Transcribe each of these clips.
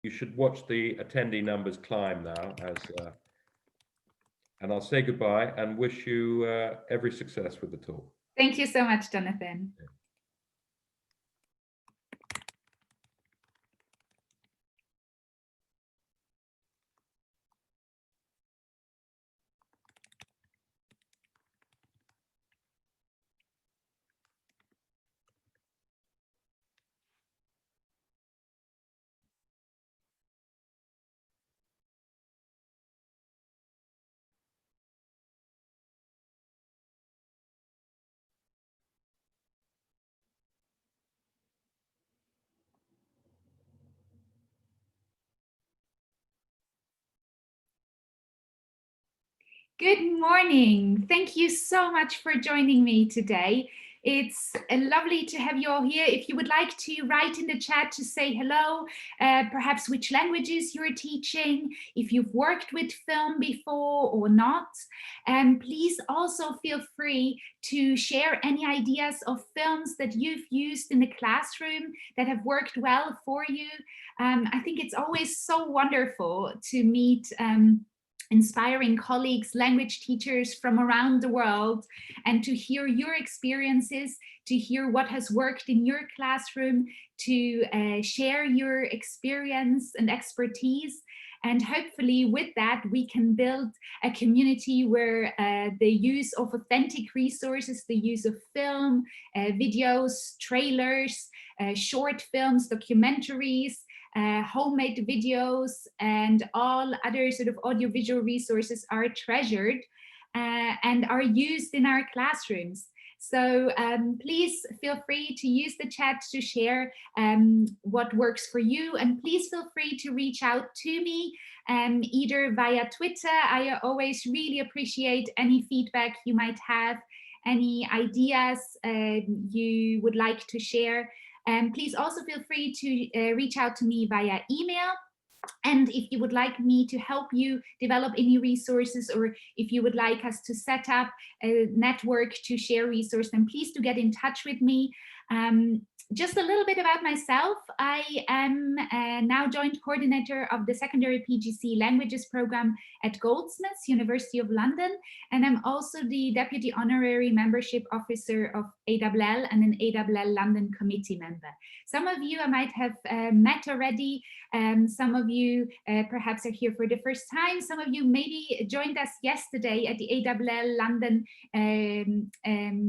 you should watch the attendee numbers climb now, and I'll say goodbye and wish you every success with the talk. Thank you so much, Jonathan. Yeah. Good morning. Thank you so much for joining me today. It's lovely to have you all here. If you would like to write in the chat to say hello, perhaps which languages you're teaching, if you've worked with film before or not, and please also feel free to share any ideas of films that you've used in the classroom that have worked well for you. I think it's always so wonderful to meet inspiring colleagues, language teachers from around the world, and to hear your experiences, to hear what has worked in your classroom, to share your experience and expertise. And hopefully with that, we can build a community where the use of authentic resources, the use of film, videos, trailers, short films, documentaries, homemade videos, and all other sort of audiovisual resources are treasured and are used in our classrooms. So please feel free to use the chat to share what works for you, and please feel free to reach out to me either via Twitter. I always really appreciate any feedback you might have, any ideas you would like to share. Please also feel free to reach out to me via email. And if you would like me to help you develop any resources, or if you would like us to set up a network to share resources, then please do get in touch with me. Just a little bit about myself. I am now joint coordinator of the secondary PGC languages program at Goldsmiths, University of London, and I'm also the deputy honorary membership officer of ALL and an ALL London committee member. Some of you I might have met already. Some of you perhaps are here for the first time. Some of you maybe joined us yesterday at the ALL London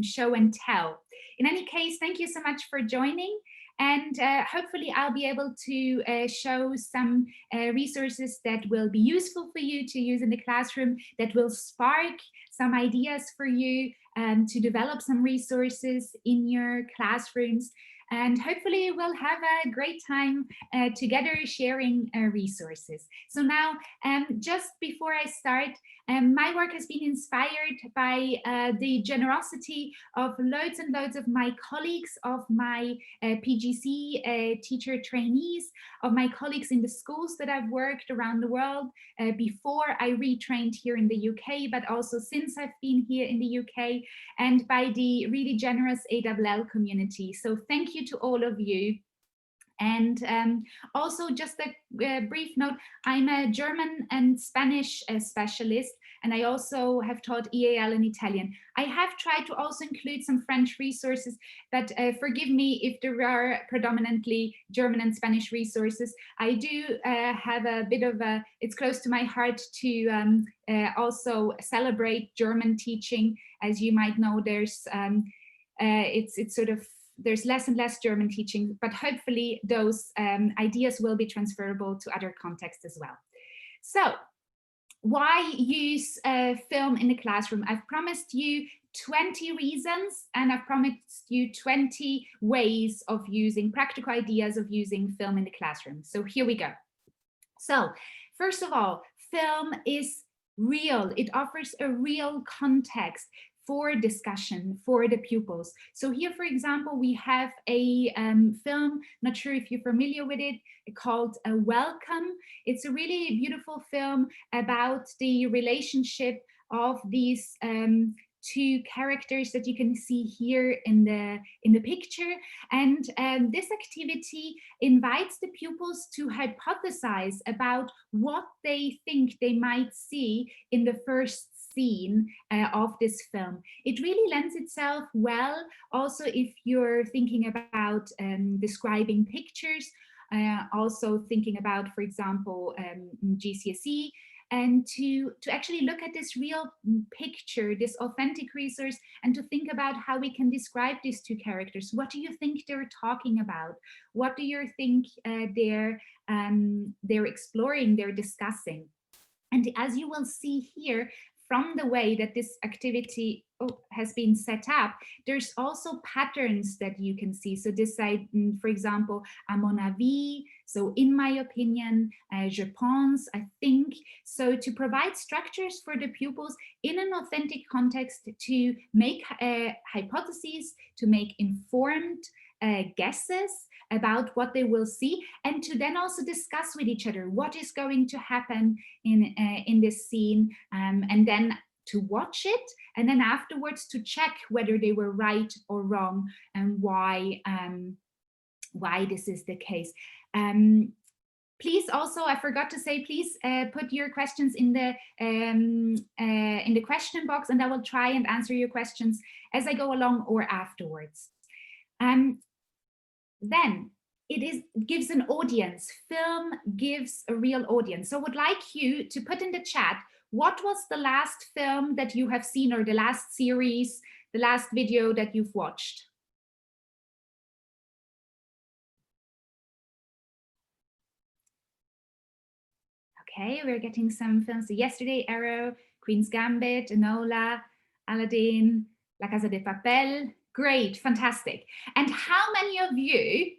show and tell. In any case, thank you so much for joining, and hopefully I'll be able to show some resources that will be useful for you to use in the classroom, that will spark some ideas for you to develop some resources in your classrooms. And hopefully we'll have a great time together sharing resources. So now, just before I start, my work has been inspired by the generosity of loads and loads of my colleagues, of my PGC teacher trainees, of my colleagues in the schools that I've worked around the world before I retrained here in the UK, but also since I've been here in the UK, and by the really generous ALL community. So thank you to all of you. And also just a brief note, I'm a German and Spanish specialist, and I also have taught EAL and Italian. I have tried to also include some French resources, but forgive me if there are predominantly German and Spanish resources. I do have a bit of a, it's close to my heart to also celebrate German teaching. As you might know, there's, it's sort of, there's less and less German teaching, but hopefully those ideas will be transferable to other contexts as well. So why use film in the classroom? I've promised you 20 reasons, and I've promised you 20 ways of using, practical ideas of using film in the classroom. So here we go. So first of all, film is real. It offers a real context for discussion for the pupils. So here, for example, we have a film, not sure if you're familiar with it, called Welcome. It's a really beautiful film about the relationship of these two characters that you can see here in the picture. And this activity invites the pupils to hypothesize about what they think they might see in the first scene of this film. It really lends itself well also if you're thinking about describing pictures, also thinking about, for example, GCSE, and to actually look at this real picture, this authentic resource, and to think about how we can describe these two characters. What do you think they're talking about? What do you think they're exploring, they're discussing? And as you will see here, from the way that this activity has been set up, there's also patterns that you can see. So this side, for example, à mon avis, so in my opinion, je pense, I think. So to provide structures for the pupils in an authentic context to make hypotheses, to make informed guesses about what they will see, and to then also discuss with each other what is going to happen in this scene, and then to watch it, and then afterwards to check whether they were right or wrong, and why this is the case. Please also, I forgot to say, please put your questions in the question box, and I will try and answer your questions as I go along or afterwards. Then it gives an audience. Film gives a real audience. So I would like you to put in the chat, what was the last film that you have seen, or the last series, the last video that you've watched? Okay, we're getting some films. So Yesterday, Arrow, Queen's Gambit, Enola, Aladdin, La Casa de Papel. Great, fantastic. And how many of you,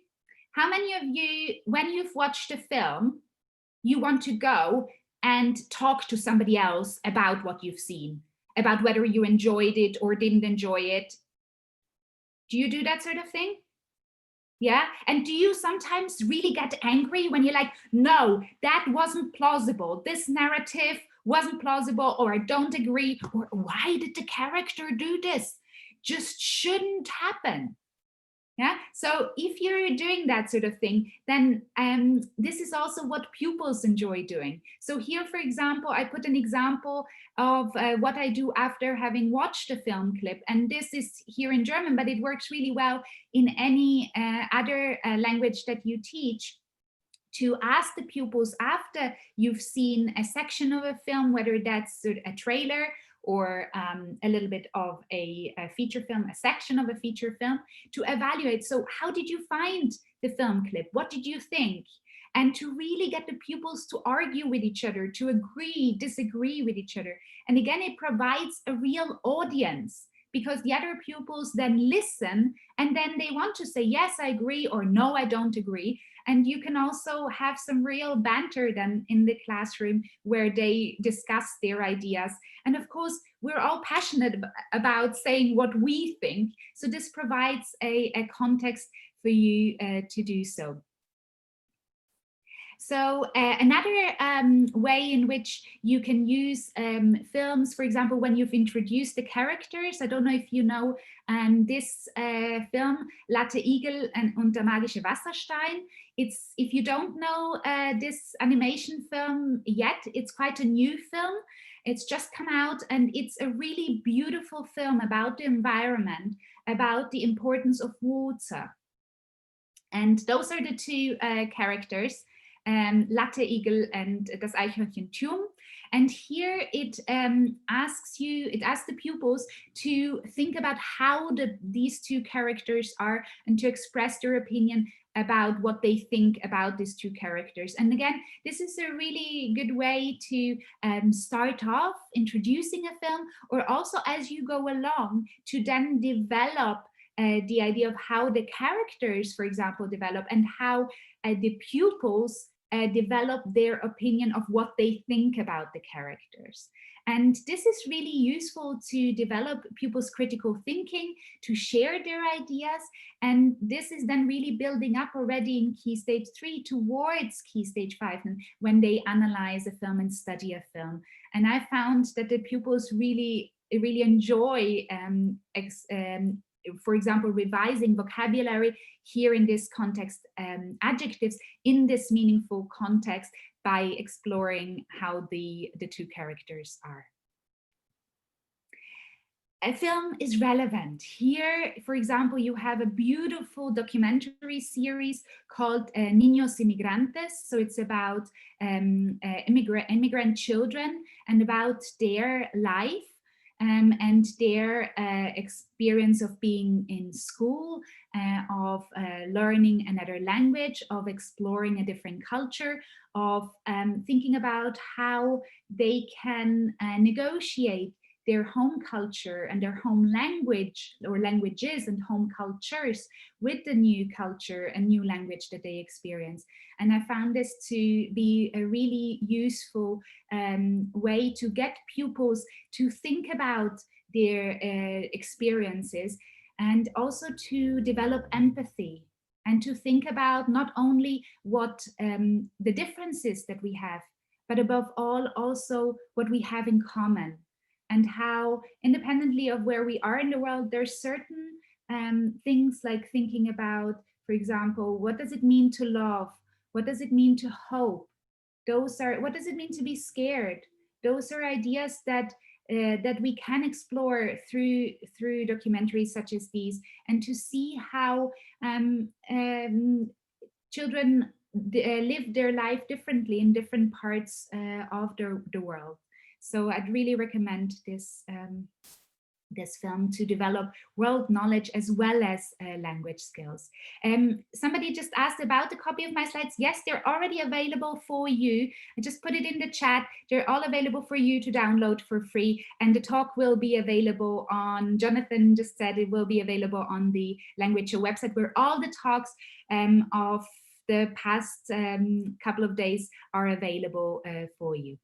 when you've watched a film, you want to go and talk to somebody else about what you've seen, about whether you enjoyed it or didn't enjoy it? Do you do that sort of thing? Yeah. And do you sometimes really get angry when you're like, no, that wasn't plausible, this narrative wasn't plausible, or I don't agree, or why did the character do this? Just shouldn't happen. Yeah. So if you're doing that sort of thing, then this is also what pupils enjoy doing. So here, for example, I put an example of what I do after having watched a film clip. And this is here in German, but it works really well in any other language that you teach, to ask the pupils after you've seen a section of a film, whether that's a trailer or a little bit of a feature film, a section of a feature film, to evaluate. So how did you find the film clip? What did you think? And to really get the pupils to argue with each other, to agree, disagree with each other. And again, it provides a real audience, because the other pupils then listen, and then they want to say, yes, I agree, or no, I don't agree. And you can also have some real banter then in the classroom, where they discuss their ideas. And of course, we're all passionate about saying what we think. So this provides a context for you to do so. So another way in which you can use films, for example, when you've introduced the characters, I don't know if you know this film, Latte Igel und der magische Wasserstein. It's, if you don't know this animation film yet, it's quite a new film. It's just come out, and it's a really beautiful film about the environment, about the importance of water. And those are the two characters. Latte Igel and das Eichhörnchen-Turm. And here it asks the pupils to think about how these two characters are, and to express their opinion about what they think about these two characters. And again, this is a really good way to start off introducing a film, or also as you go along to then develop the idea of how the characters, for example, develop, and how the pupils develop their opinion of what they think about the characters. And this is really useful to develop pupils' critical thinking, to share their ideas. And this is then really building up already in Key Stage 3 towards Key Stage 5, when they analyze a film and study a film. And I found that the pupils really really enjoy, for example, revising vocabulary here in this context, adjectives in this meaningful context by exploring how the two characters are. A film is relevant. Here, for example, you have a beautiful documentary series called Niños Inmigrantes. So it's about immigrant children and about their life and their experience of being in school, of learning another language, of exploring a different culture, of thinking about how they can negotiate their home culture and their home language or languages and home cultures with the new culture and new language that they experience. And I found this to be a really useful way to get pupils to think about their experiences, and also to develop empathy and to think about not only what the differences that we have, but above all also what we have in common. And how, independently of where we are in the world, there's certain things like thinking about, for example, what does it mean to love? What does it mean to hope? What does it mean to be scared? Those are ideas that that we can explore through documentaries such as these, and to see how children live their life differently in different parts of the world. So I'd really recommend this this film to develop world knowledge as well as language skills. Somebody just asked about a copy of my slides. Yes, they're already available for you. I just put it in the chat. They're all available for you to download for free. And the talk will be available on, Jonathan just said it will be available on the Language website, where all the talks of the past couple of days are available for you.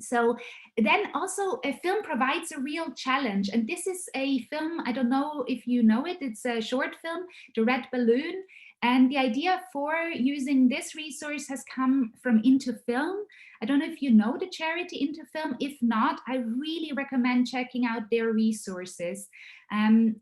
So then also a film provides a real challenge, and this is a film, I don't know if you know it, it's a short film, The Red Balloon, and the idea for using this resource has come from Into Film. I don't know if you know the charity Into Film. If not, I really recommend checking out their resources.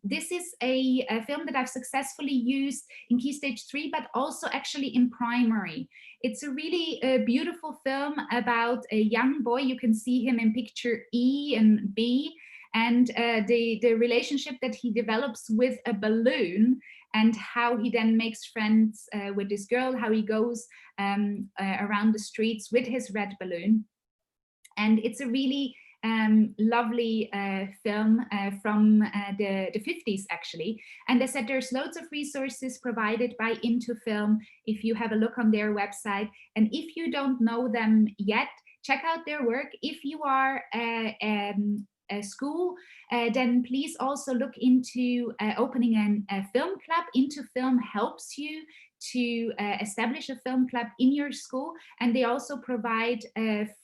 This is a film that I've successfully used in Key Stage 3, but also actually in primary. It's a really beautiful film about a young boy. You can see him in picture E and B, and the relationship that he develops with a balloon, and how he then makes friends with this girl, how he goes around the streets with his red balloon. And it's a really lovely film from the 50s, actually. And they said there's loads of resources provided by Into Film if you have a look on their website. And if you don't know them yet, check out their work. If you are a school, then please also look into opening a film club. Into Film helps you to establish a film club in your school, and they also provide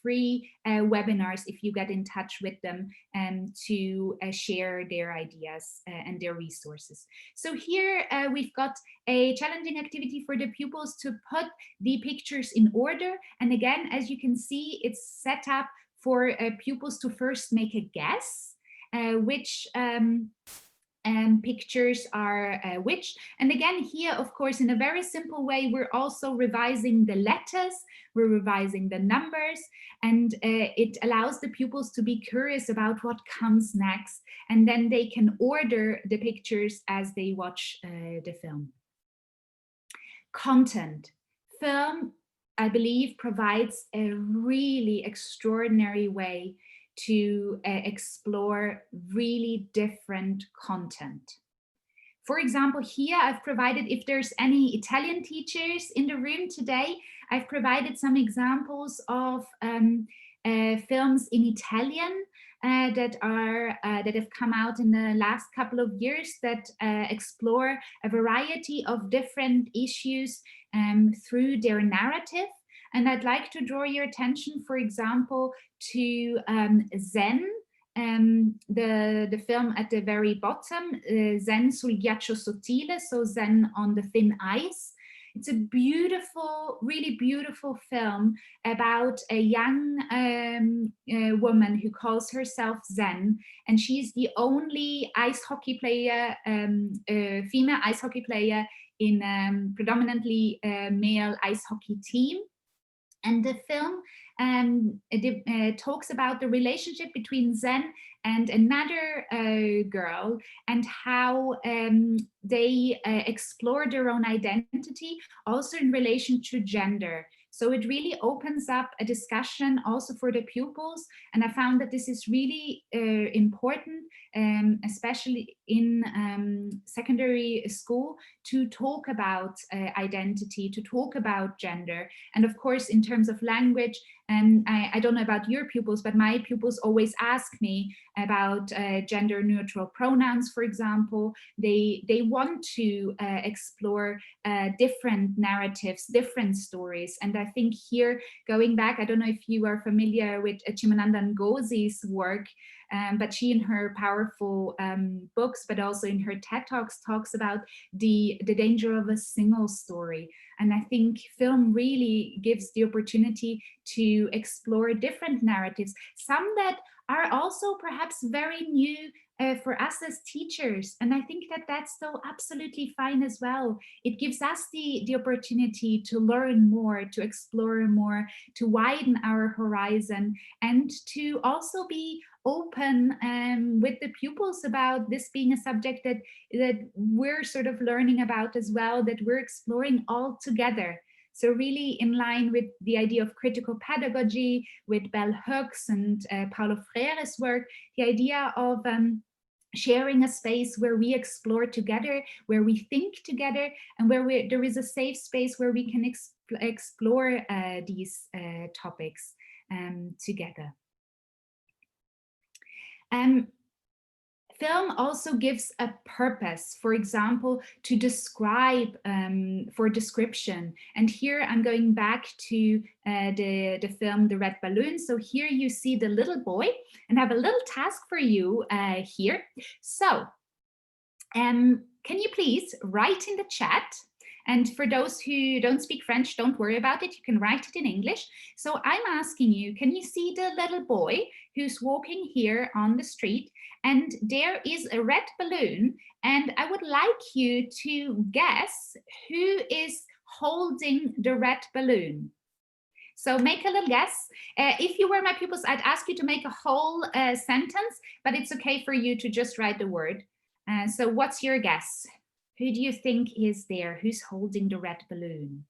free webinars if you get in touch with them to share their ideas and their resources. So here we've got a challenging activity for the pupils to put the pictures in order, and again, as you can see, it's set up for pupils to first make a guess which pictures are which. And again, here, of course, in a very simple way, we're also revising the letters, we're revising the numbers, and it allows the pupils to be curious about what comes next, and then they can order the pictures as they watch the film. Content. Film, I believe, provides a really extraordinary way to explore really different content. For example, here I've provided, if there's any Italian teachers in the room today, I've provided some examples of films in Italian that have come out in the last couple of years that explore a variety of different issues through their narrative. And I'd like to draw your attention, for example, to Zen, the film at the very bottom, Zen sul ghiaccio sottile, so Zen on the thin ice. It's a beautiful, really beautiful film about a young woman who calls herself Zen, and she's the only ice hockey player, female ice hockey player in predominantly male ice hockey team. And the film talks about the relationship between Zen and another girl, and how they explore their own identity, also in relation to gender. So it really opens up a discussion also for the pupils. And I found that this is really important, especially in secondary school, to talk about identity, to talk about gender. And of course, in terms of language, I don't know about your pupils, but my pupils always ask me about gender neutral pronouns, for example. They want to explore different narratives, different stories. And I think here, going back, I don't know if you are familiar with Chimamanda Ngozi's work, but she in her powerful books, but also in her TED Talks, talks about the danger of a single story. And I think film really gives the opportunity to explore different narratives, some that are also perhaps very new for us as teachers. And I think that that's so absolutely fine as well. It gives us the opportunity to learn more, to explore more, to widen our horizon, and to also be open with the pupils about this being a subject that we're sort of learning about as well, that we're exploring all together. So really in line with the idea of critical pedagogy, with Bell Hooks and Paulo Freire's work, the idea of sharing a space where we explore together, where we think together, and where there is a safe space where we can explore these topics together. Film also gives a purpose, for example, to describe, for description. And here I'm going back to the film The Red Balloon. So here you see the little boy, and I have a little task for you here. So can you please write in the chat? And for those who don't speak French, don't worry about it. You can write it in English. So I'm asking you, can you see the little boy who's walking here on the street? And there is a red balloon. And I would like you to guess who is holding the red balloon. So make a little guess. If you were my pupils, I'd ask you to make a whole sentence, but it's okay for you to just write the word. So what's your guess? Who do you think is there? Who's holding the red balloon?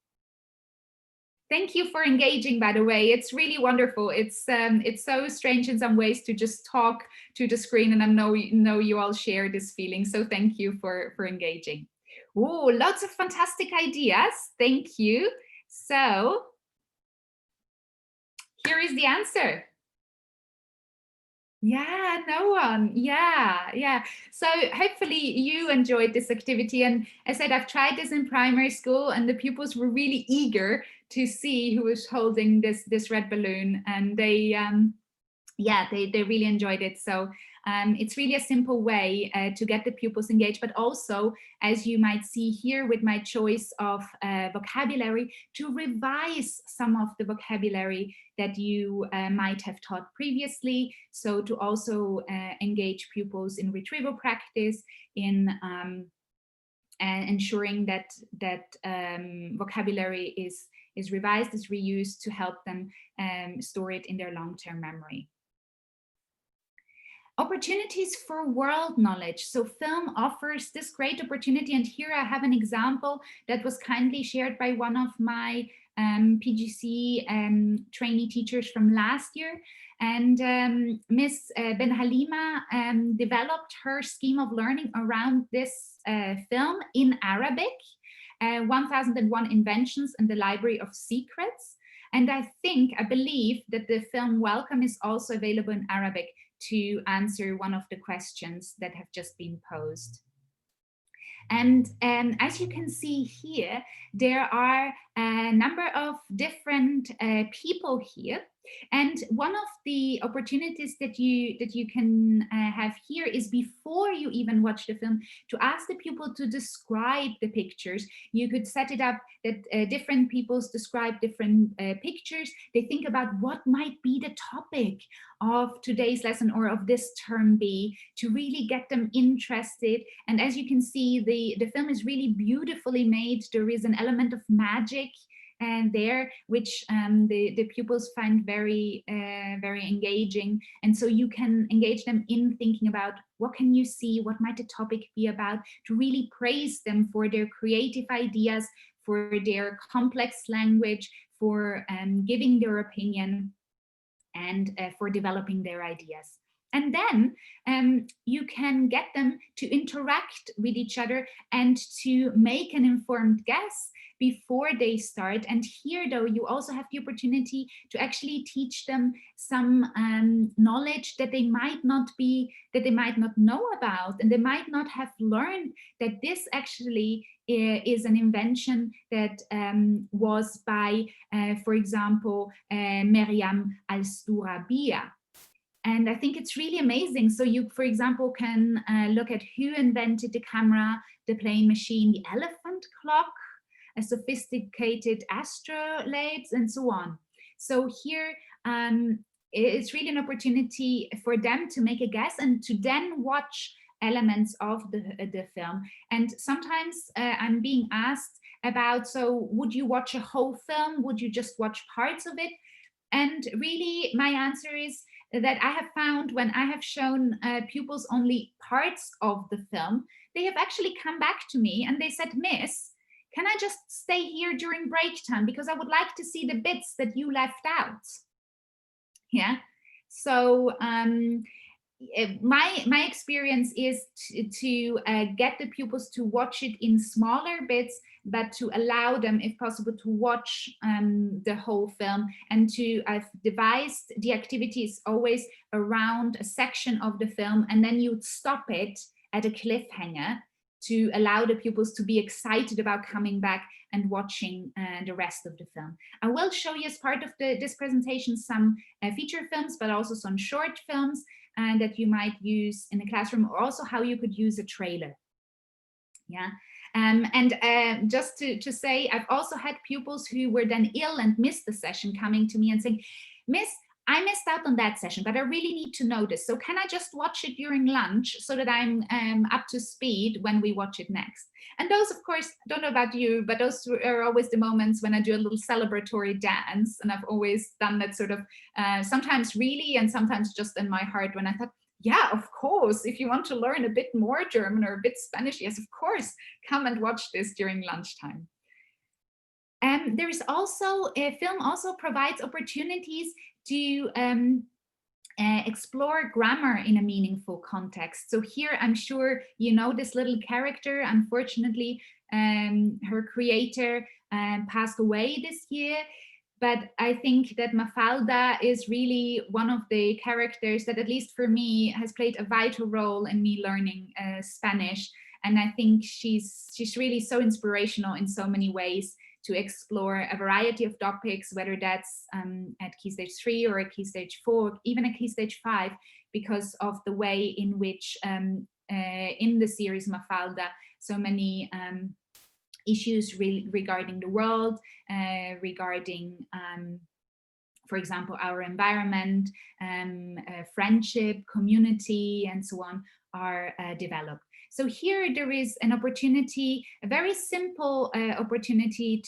Thank you for engaging, by the way. It's really wonderful. It's so strange in some ways to just talk to the screen, and I know you all share this feeling. So thank you for engaging. Oh, lots of fantastic ideas. Thank you. So here is the answer. Yeah, no one. Yeah. So hopefully you enjoyed this activity. And as I said, I've tried this in primary school, and the pupils were really eager to see who was holding this red balloon. And they really enjoyed it. So it's really a simple way to get the pupils engaged, but also, as you might see here with my choice of vocabulary, to revise some of the vocabulary that you might have taught previously. So to also engage pupils in retrieval practice, in ensuring that vocabulary is revised, is reused, to help them store it in their long-term memory. Opportunities for world knowledge. So film offers this great opportunity, and here I have an example that was kindly shared by one of my PGC trainee teachers from last year. And Miss Ben Halima developed her scheme of learning around this film in Arabic, 1001 Inventions and the Library of Secrets. And I believe that the film Welcome is also available in Arabic to answer one of the questions that have just been posed. And as you can see here, there are a number of different people here. And one of the opportunities that you can have here is, before you even watch the film, to ask the pupil to describe the pictures. You could set it up that different peoples describe different pictures. They think about what might be the topic of today's lesson or of this term be, to really get them interested. And as you can see, the film is really beautifully made. There is an element of magic and there, which the pupils find very engaging. And so you can engage them in thinking about, what can you see, what might the topic be about, to really praise them for their creative ideas, for their complex language, for giving their opinion, and for developing their ideas. And then you can get them to interact with each other and to make an informed guess before they start. And here, though, you also have the opportunity to actually teach them some knowledge that they might not know about, and they might not have learned that this actually is an invention that was by, for example, Meriam Al-Stourabia. And I think it's really amazing. So you, for example, can look at who invented the camera, the playing machine, the elephant clock, a sophisticated astrolabes, and so on. So here, it's really an opportunity for them to make a guess and to then watch elements of the film. And sometimes I'm being asked about, so would you watch a whole film? Would you just watch parts of it? And really, my answer is that I have found, when I have shown pupils only parts of the film, they have actually come back to me and they said, "Miss, can I just stay here during break time? Because I would like to see the bits that you left out." Yeah. So my experience is to get the pupils to watch it in smaller bits, but to allow them, if possible, to watch the whole film. And I've devised the activities always around a section of the film, and then you'd stop it at a cliffhanger to allow the pupils to be excited about coming back and watching the rest of the film. I will show you, as part of this presentation, some feature films, but also some short films that you might use in the classroom, or also how you could use a trailer. Yeah. And just to say, I've also had pupils who were then ill and missed the session coming to me and saying, "Miss, I missed out on that session, but I really need to know this. So can I just watch it during lunch so that I'm up to speed when we watch it next?" And those, of course, I don't know about you, but those are always the moments when I do a little celebratory dance. And I've always done that sort of, sometimes really, and sometimes just in my heart, when I thought, yeah, of course, if you want to learn a bit more German or a bit Spanish, yes, of course, come and watch this during lunchtime. There is also, a film also provides opportunities to explore grammar in a meaningful context. So here, I'm sure you know this little character. Unfortunately, her creator passed away this year. But I think that Mafalda is really one of the characters that, at least for me, has played a vital role in me learning Spanish. And I think she's really so inspirational in so many ways, to explore a variety of topics, whether that's at Key Stage 3 or at Key Stage 4, even at Key Stage 5, because of the way in which in the series Mafalda, so many issues regarding the world, regarding, for example, our environment, friendship, community, and so on, are developed. So here there is an opportunity, a very simple opportunity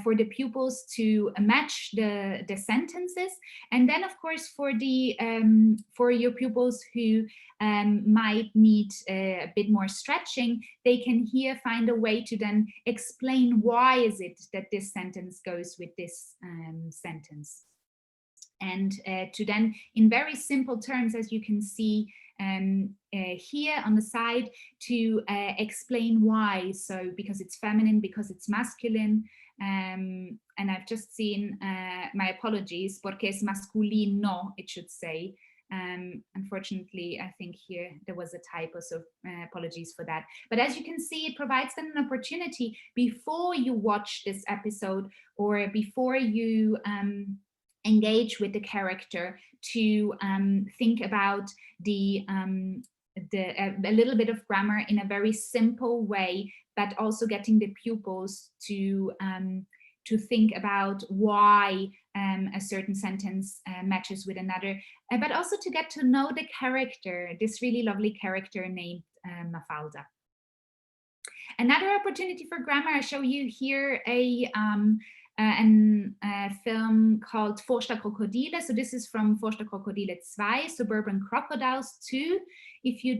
for the pupils to match the sentences. And then, of course, for your pupils who might need a bit more stretching, they can here find a way to then explain why is it that this sentence goes with this sentence. And to then, in very simple terms, as you can see here on the side, to explain why. So because it's feminine, because it's masculine. And I've just seen, my apologies, porque es masculino, it should say. Unfortunately, I think here there was a typo, so apologies for that. But as you can see, it provides them an opportunity before you watch this episode or before you engage with the character to think about a little bit of grammar in a very simple way, but also getting the pupils to think about why a certain sentence matches with another, but also to get to know the character, this really lovely character named Mafalda. Another opportunity for grammar, I show you here a film called Vorstadt Krokodile. So this is from Vorstadt Krokodile 2, Suburban Crocodiles 2. If you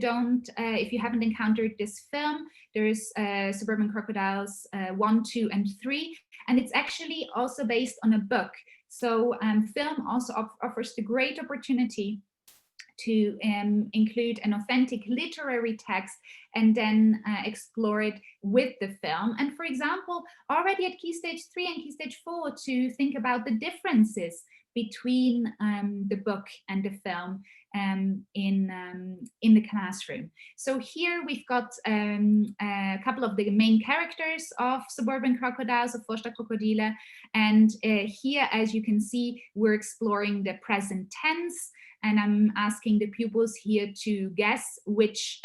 haven't encountered this film, there's Suburban Crocodiles 1, 2, and 3, and it's actually also based on a book. So film also offers the great opportunity to include an authentic literary text and then explore it with the film. And for example, already at Key Stage 3 and Key Stage 4, to think about the differences between the book and the film in the classroom. So here we've got a couple of the main characters of Suburban Crocodiles, of Vorstadt Krokodile. And here, as you can see, we're exploring the present tense. And I'm asking the pupils here to guess which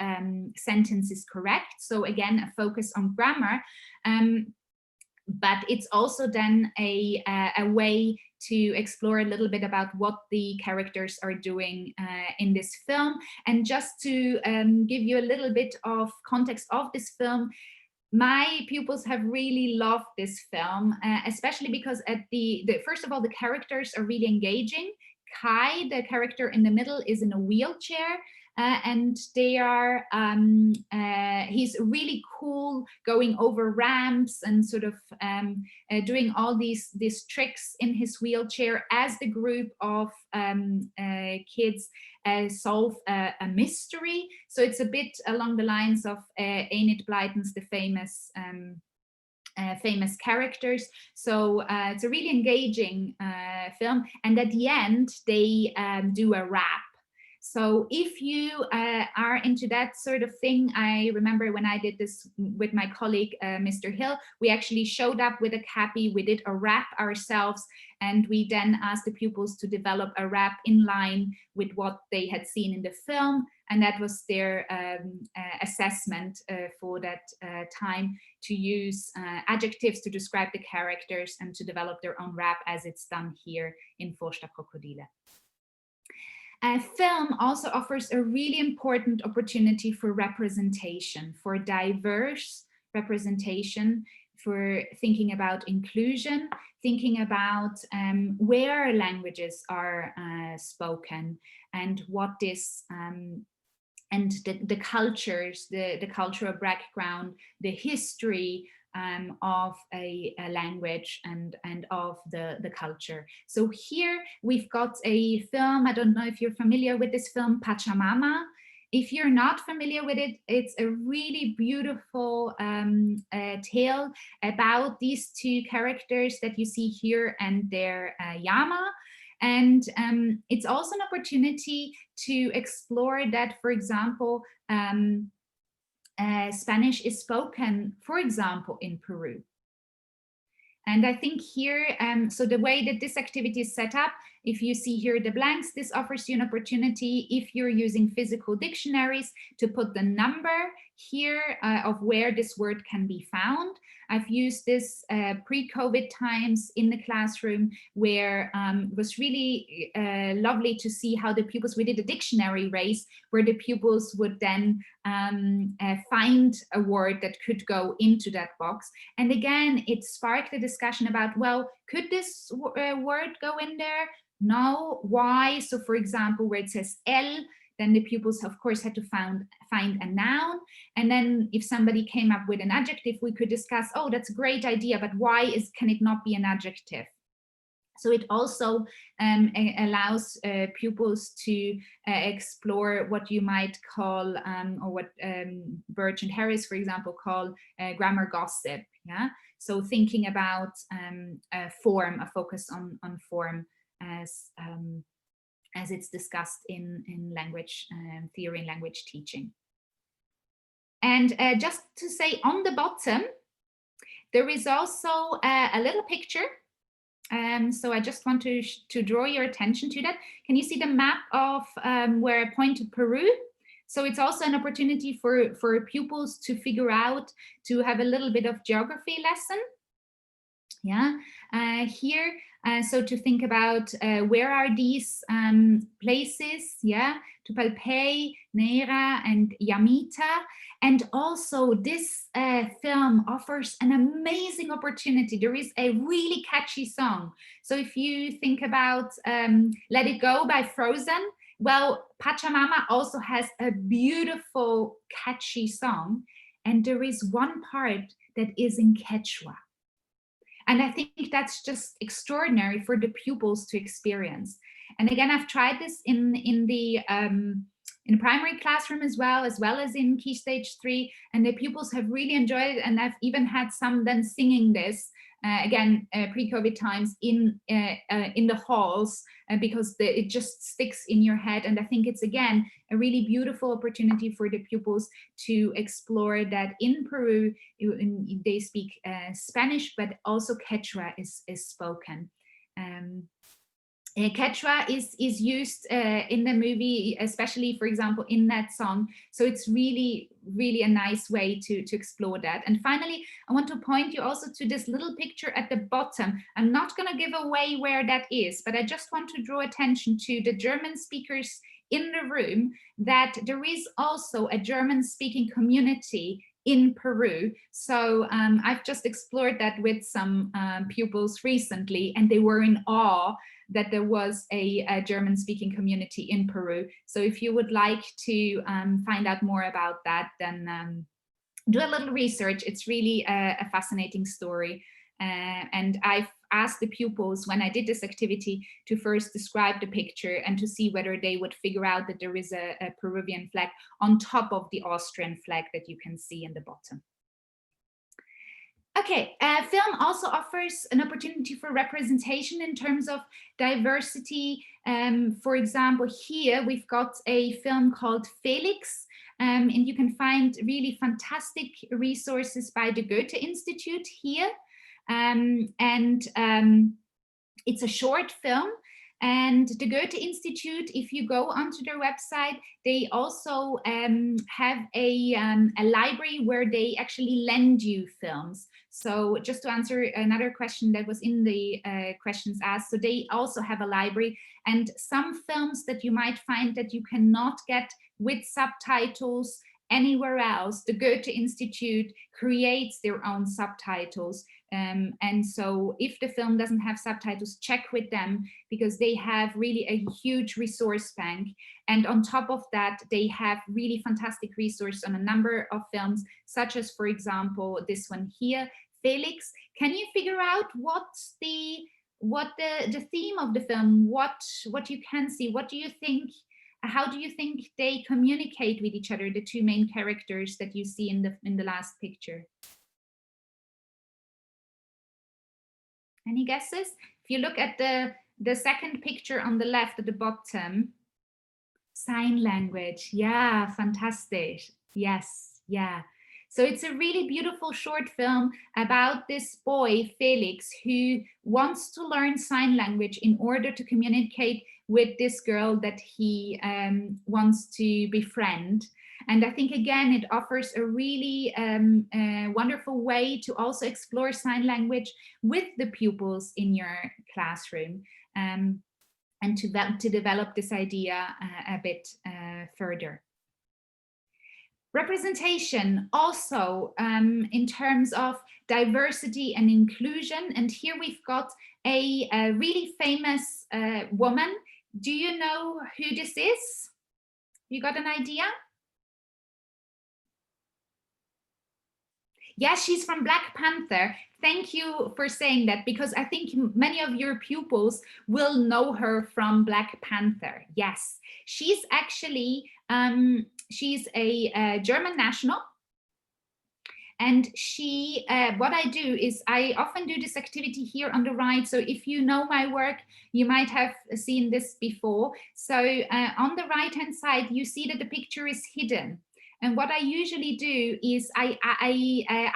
sentence is correct. So again, a focus on grammar. But it's also then a way to explore a little bit about what the characters are doing in this film. And just to give you a little bit of context of this film, my pupils have really loved this film, especially because at first of all, the characters are really engaging. Kai, the character in the middle, is in a wheelchair, and they are he's really cool going over ramps and sort of doing all these tricks in his wheelchair as the group of kids solve a mystery. So it's a bit along the lines of Enid Blyton's The Famous Characters. So it's a really engaging film, and at the end they do a rap. So if you are into that sort of thing, I remember when I did this with my colleague, Mr. Hill, we actually showed up with a cappy, we did a rap ourselves, and we then asked the pupils to develop a rap in line with what they had seen in the film. And that was their assessment for that time, to use adjectives to describe the characters and to develop their own rap, as it's done here in Vorstadt Krokodile. Film also offers a really important opportunity for representation, for diverse representation, for thinking about inclusion, thinking about where languages are spoken, and what this and the cultures, the cultural background, the history of a language and of the culture. So here we've got a film, I don't know if you're familiar with this film, Pachamama. If you're not familiar with it, it's a really beautiful tale about these two characters that you see here and their llama. And it's also an opportunity to explore that, for example, Spanish is spoken, for example, in Peru. And I think here, so the way that this activity is set up, if you see here the blanks, this offers you an opportunity, if you're using physical dictionaries, to put the number here of where this word can be found. I've used this pre-COVID times in the classroom, where it was really lovely to see how the pupils, we did a dictionary race where the pupils would then find a word that could go into that box. And again, it sparked a discussion about, well, could this word go in there? No, why? So for example, where it says el, then the pupils, of course, had to find a noun. And then if somebody came up with an adjective, we could discuss, oh, that's a great idea, but why can it not be an adjective? So it also allows pupils to explore what you might call, or what Birch and Harris, for example, call grammar gossip. Yeah. So thinking about form, a focus on form as as it's discussed in language theory and language teaching. And just to say, on the bottom, there is also a little picture. So I just want to draw your attention to that. Can you see the map of where I pointed Peru? So it's also an opportunity for pupils to figure out, to have a little bit of geography lesson. Yeah, here, so to think about where are these places, yeah, Tupalpay, Neira, and Yamita. And also this film offers an amazing opportunity. There is a really catchy song. So if you think about Let It Go by Frozen, well, Pachamama also has a beautiful, catchy song. And there is one part that is in Quechua. And I think that's just extraordinary for the pupils to experience. And again, I've tried this in the primary classroom as well as in Key Stage 3, and the pupils have really enjoyed it. And I've even had some then singing this again, pre-COVID times in the halls, because it just sticks in your head. And I think it's, again, a really beautiful opportunity for the pupils to explore that in Peru, they speak Spanish, but also Quechua is spoken. Quechua is used in the movie, especially, for example, in that song. So it's really, really a nice way to explore that. And finally, I want to point you also to this little picture at the bottom. I'm not going to give away where that is, but I just want to draw attention to the German speakers in the room, that there is also a German-speaking community in Peru. So I've just explored that with some pupils recently, and they were in awe that there was a German-speaking community in Peru. So if you would like to find out more about that, then do a little research. It's really a fascinating story. And I've asked the pupils, when I did this activity, to first describe the picture and to see whether they would figure out that there is a Peruvian flag on top of the Austrian flag that you can see in the bottom. Okay, film also offers an opportunity for representation in terms of diversity. For example, here we've got a film called Felix, and you can find really fantastic resources by the Goethe Institute here. It's a short film. And the Goethe Institute, if you go onto their website, they also have a library where they actually lend you films. So just to answer another question that was in the questions asked, so they also have a library, and some films that you might find that you cannot get with subtitles anywhere else, the Goethe Institute creates their own subtitles. And so if the film doesn't have subtitles, check with them, because they have really a huge resource bank. And on top of that, they have really fantastic resources on a number of films, such as, for example, this one here, Felix. Can you figure out what's the theme of the film? What you can see? What do you think? How do you think they communicate with each other, the two main characters that you see in the last picture? Any guesses? If you look at the second picture on the left at the bottom, sign language. Yeah, fantastic. Yes, yeah. So it's a really beautiful short film about this boy, Felix, who wants to learn sign language in order to communicate with this girl that he wants to befriend. And I think, again, it offers a really wonderful way to also explore sign language with the pupils in your classroom, and to develop this idea a bit further. Representation also in terms of diversity and inclusion. And here we've got a really famous woman. Do you know who this is? You got an idea? Yes, she's from Black Panther. Thank you for saying that, because I think many of your pupils will know her from Black Panther. Yes, she's actually, she's a German national. And she, what I do is I often do this activity here on the right. So if you know my work, you might have seen this before. So on the right-hand side, you see that the picture is hidden. And what I usually do is I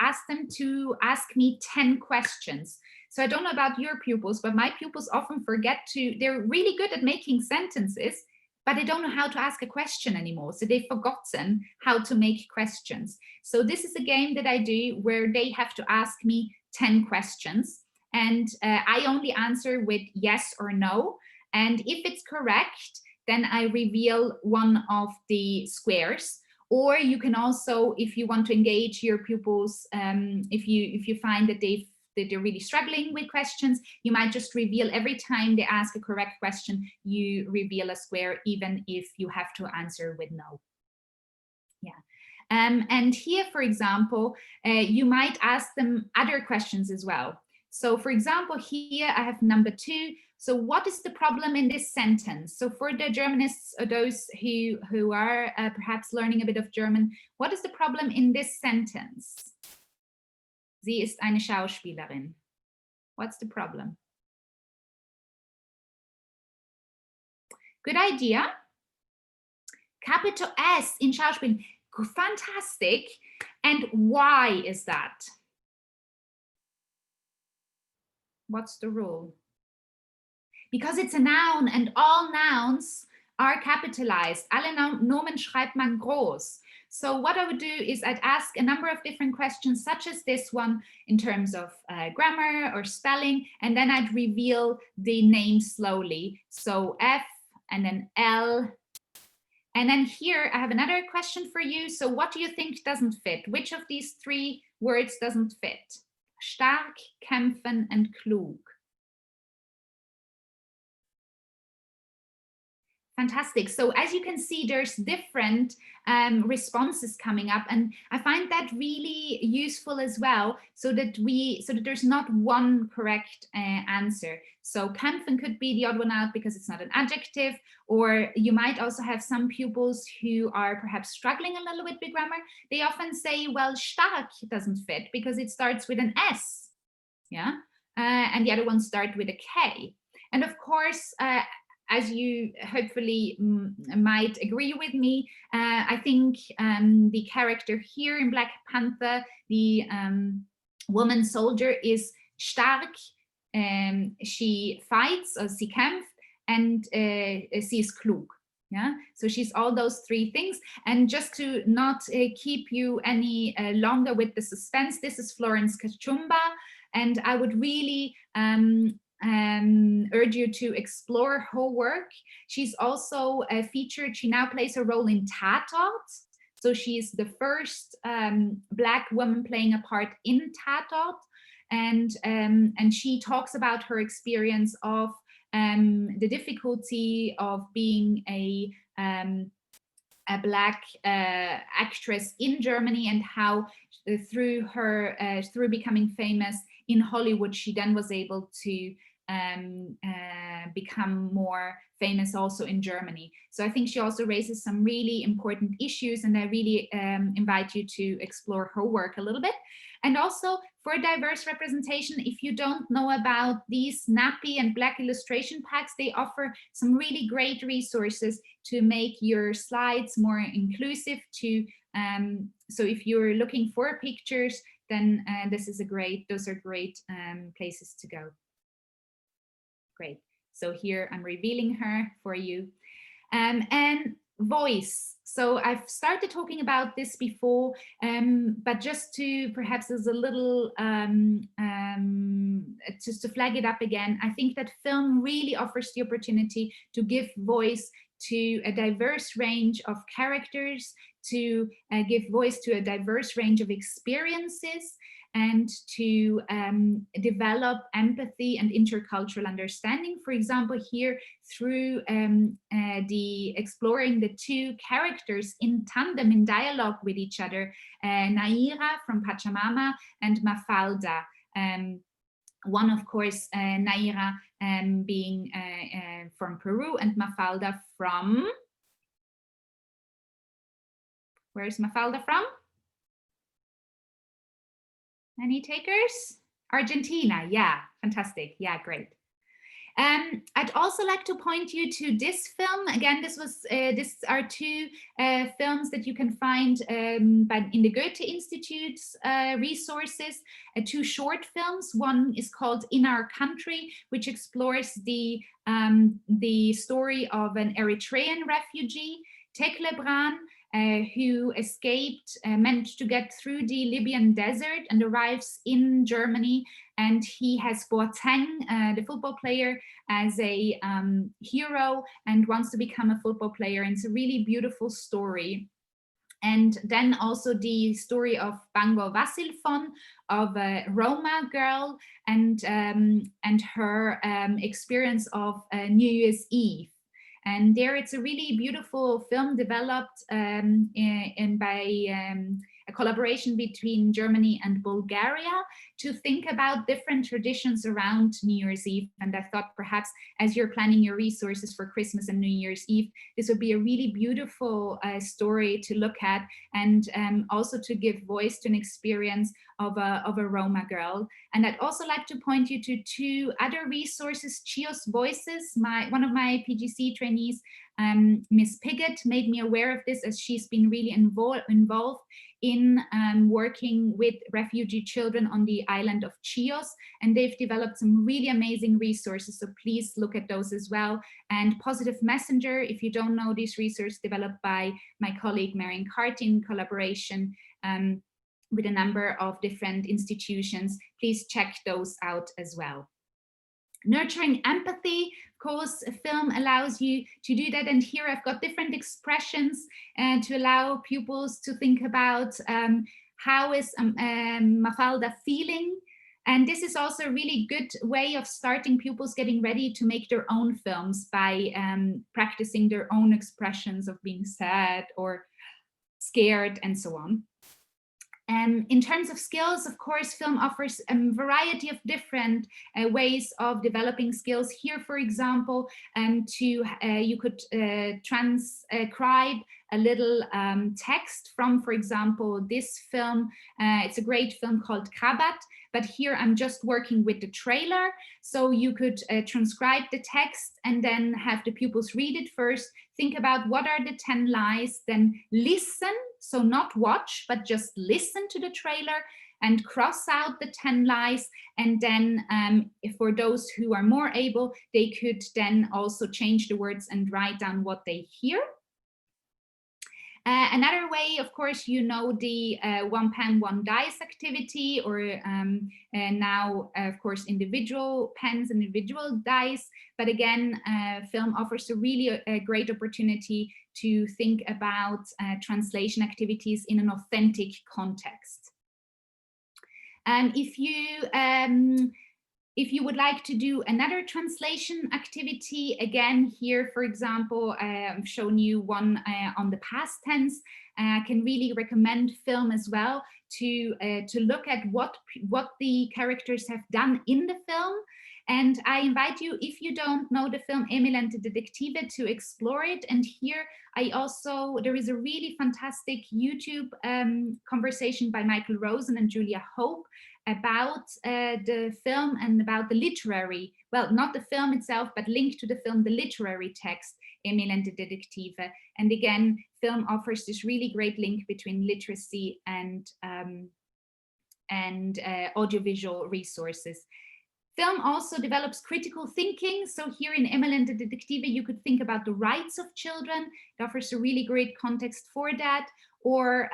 ask them to ask me 10 questions. So I don't know about your pupils, but my pupils often forget to, they're really good at making sentences, but they don't know how to ask a question anymore. So they've forgotten how to make questions. So this is a game that I do where they have to ask me 10 questions. And I only answer with yes or no. And if it's correct, then I reveal one of the squares. Or you can also, if you want to engage your pupils, if you find that they're really struggling with questions, you might just reveal every time they ask a correct question, you reveal a square, even if you have to answer with no. Yeah. And here, for example, you might ask them other questions as well. So for example, here I have number 2. So what is the problem in this sentence? So for the Germanists, or those who are perhaps learning a bit of German, what is the problem in this sentence? Sie ist eine Schauspielerin. What's the problem? Good idea. Capital S in Schauspielen. Fantastic. And why is that? What's the rule? Because it's a noun and all nouns are capitalized. Alle Nomen schreibt man groß. So what I would do is I'd ask a number of different questions, such as this one, in terms of grammar or spelling, and then I'd reveal the name slowly. So F and then L. And then here I have another question for you. So what do you think doesn't fit? Which of these 3 words doesn't fit? Stark, kämpfen, and klug. Fantastic. So as you can see, there's different responses coming up, and I find that really useful as well, so that there's not one correct answer. So kämpfen could be the odd one out because it's not an adjective, or you might also have some pupils who are perhaps struggling a little bit with grammar. They often say, well, stark doesn't fit because it starts with an S, yeah, and the other ones start with a K. And of course, as you hopefully might agree with me, I think the character here in Black Panther, the woman soldier, is stark. She fights, or sie kämpft, and sie ist klug. Yeah, so she's all those 3 things. And just to not keep you any longer with the suspense, this is Florence Kachumba, and I would really urge you to explore her work. She's also featured, she now plays a role in Tatort. So she's the first Black woman playing a part in Tatort. And she talks about her experience of the difficulty of being a Black actress in Germany, and how through becoming famous in Hollywood, she then was able to become more famous also in Germany. So I think she also raises some really important issues, and I really invite you to explore her work a little bit. And also for diverse representation, if you don't know about these NAPI and Black illustration packs, they offer some really great resources to make your slides more inclusive. So if you're looking for pictures, then those are great places to go. Great. So here I'm revealing her for you. And voice. So I've started talking about this before, but just to perhaps as a little, just to flag it up again, I think that film really offers the opportunity to give voice to a diverse range of characters, to give voice to a diverse range of experiences, and to develop empathy and intercultural understanding. For example, here through exploring the 2 characters in tandem, in dialogue with each other, Naira from Pachamama and Mafalda. One, of course, Naira being from Peru, and Mafalda from, where's Mafalda from? Any takers? Argentina, yeah, fantastic. Yeah, great. I'd also like to point you to this film. Again, these are two films that you can find in the Goethe Institute's resources, two short films. One is called In Our Country, which explores the story of an Eritrean refugee, Teklebran, who escaped, managed to get through the Libyan desert and arrives in Germany. And he has Boateng, the football player, as a hero and wants to become a football player. And it's a really beautiful story. And then also the story of Bango Vasilfon, of a Roma girl, and her experience of New Year's Eve. And there it's a really beautiful film developed by a collaboration between Germany and Bulgaria to think about different traditions around New Year's Eve. And I thought perhaps as you're planning your resources for Christmas and New Year's Eve, this would be a really beautiful story to look at, and also to give voice to an experience of a Roma girl. And I'd also like to point you to two other resources, Chios Voices. One of my PGC trainees, Miss Piggott, made me aware of this, as she's been really involved in working with refugee children on the island of Chios, and they've developed some really amazing resources, so please look at those as well. And Positive Messenger, if you don't know, this resource developed by my colleague Marion Carty in collaboration with a number of different institutions. Please check those out as well. Nurturing empathy, of course, a film allows you to do that. And here I've got different expressions to allow pupils to think about how is Mafalda feeling. And this is also a really good way of starting pupils getting ready to make their own films by practicing their own expressions of being sad or scared and so on. In terms of skills, of course, film offers a variety of different ways of developing skills. Here, for example, you could transcribe a little text from, for example, this film. It's a great film called Kabat, but here I'm just working with the trailer. So you could transcribe the text and then have the pupils read it first, think about what are the 10 lies, then listen, so not watch, but just listen to the trailer and cross out the 10 lies. And then for those who are more able, they could then also change the words and write down what they hear. Another way, of course, you know, the one pen, one dice activity, or now, of course, individual pens and individual dice. But again, film offers a really great opportunity to think about translation activities in an authentic context. If you would like to do another translation activity, again, here, for example, I've shown you one on the past tense. I can really recommend film as well to look at what the characters have done in the film. And I invite you, if you don't know the film Emil and the Detective, to explore it. And here there is a really fantastic YouTube conversation by Michael Rosen and Julia Hope about the film and about the literary, well, not the film itself, but linked to the film, the literary text, Emil and the Detective. And again, film offers this really great link between literacy and audiovisual resources. Film also develops critical thinking. So here in Emil and the Detective, you could think about the rights of children. It offers a really great context for that. Or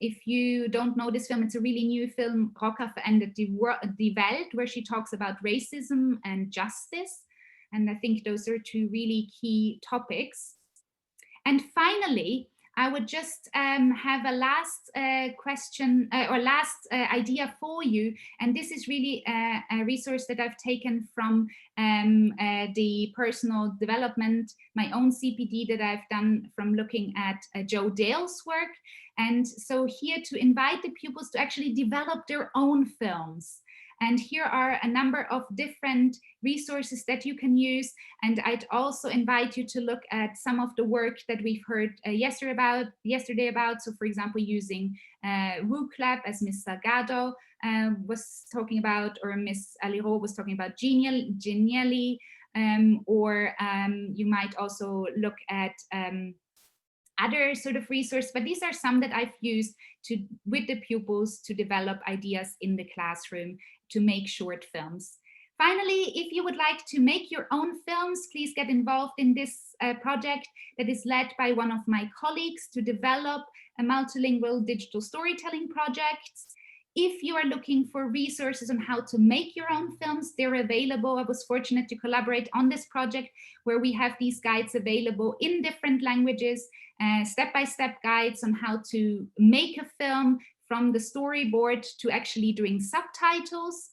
if you don't know this film, it's a really new film, Rocker verändert die Welt, where she talks about racism and justice. And I think those are two really key topics. And finally, I would just have a last question or last idea for you. And this is really a resource that I've taken from the personal development, my own CPD that I've done from looking at Joe Dale's work. And so here to invite the pupils to actually develop their own films. And here are a number of different resources that you can use. And I'd also invite you to look at some of the work that we've heard yesterday about. So for example, using WooClap, as Ms. Salgado was talking about, or Ms. Aliro was talking about Genially, or you might also look at other sort of resources, but these are some that I've used with the pupils to develop ideas in the classroom to make short films. Finally, if you would like to make your own films, please get involved in this project that is led by one of my colleagues to develop a multilingual digital storytelling project. If you are looking for resources on how to make your own films, they're available. I was fortunate to collaborate on this project where we have these guides available in different languages, step-by-step guides on how to make a film from the storyboard to actually doing subtitles.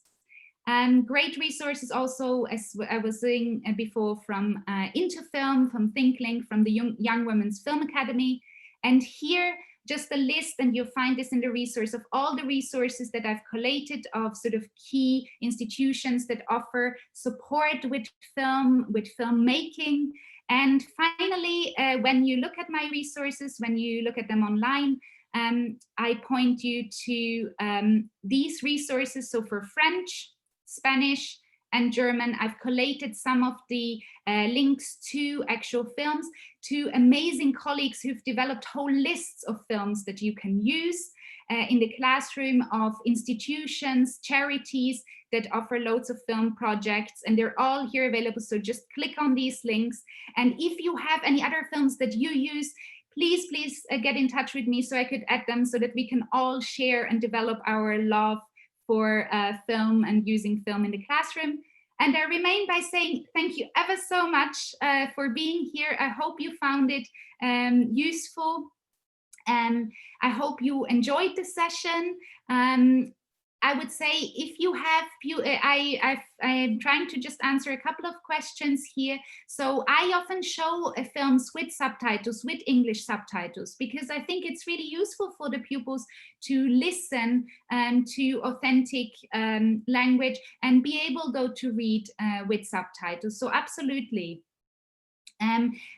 Great resources also, as I was saying before, from Interfilm, from ThinkLink, from the Young Women's Film Academy. And here, just a list, and you'll find this in the resource, of all the resources that I've collated of sort of key institutions that offer support with filmmaking. And finally, when you look at my resources, when you look at them online, I point you to these resources. So for French, Spanish, and German, I've collated some of the links to actual films, to amazing colleagues who've developed whole lists of films that you can use in the classroom, of institutions, charities that offer loads of film projects, and they're all here available. So just click on these links. And if you have any other films that you use, please get in touch with me so I could add them, so that we can all share and develop our love for film and using film in the classroom. And I remain by saying thank you ever so much for being here. I hope you found it useful. I hope you enjoyed the session. I would say, if you have, I'm trying to just answer a couple of questions here. So I often show films with subtitles, with English subtitles, because I think it's really useful for the pupils to listen to authentic language and be able, though, to read with subtitles. So absolutely.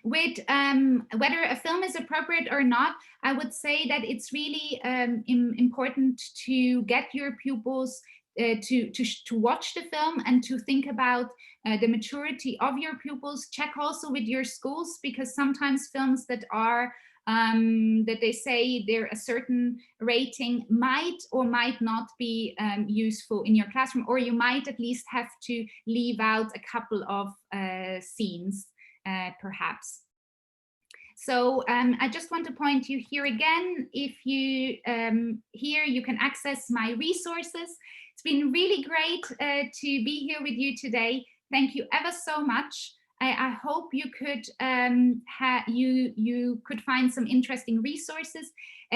With whether a film is appropriate or not, I would say that it's really important to get your pupils to watch the film and to think about the maturity of your pupils. Check also with your schools, because sometimes films that are that they say they're a certain rating might or might not be useful in your classroom, or you might at least have to leave out a couple of scenes. Perhaps. So I just want to point you here again. If you here, you can access my resources. It's been really great to be here with you today. Thank you ever so much. I hope you could you could find some interesting resources.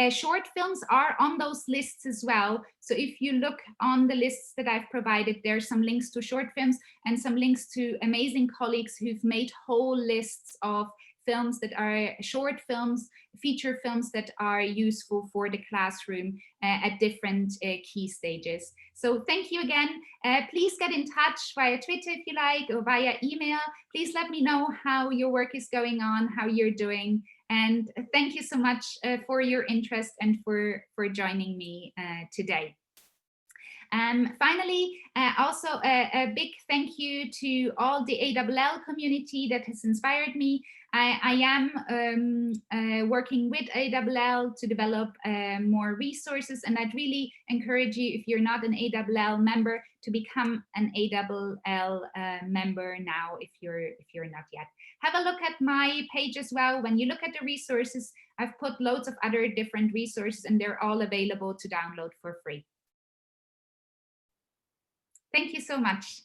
Short films are on those lists as well. So if you look on the lists that I've provided, there's some links to short films and some links to amazing colleagues who've made whole lists of films that are short films, feature films that are useful for the classroom at different key stages. So thank you again. Please get in touch via Twitter if you like, or via email. Please let me know how your work is going on, how you're doing. And thank you so much for your interest and for joining me today. Finally, also a big thank you to all the ALL community that has inspired me. I am working with ALL to develop more resources, and I'd really encourage you, if you're not an ALL member, to become an ALL member now, if you're not yet. Have a look at my page as well. When you look at the resources, I've put loads of other different resources, and they're all available to download for free. Thank you so much.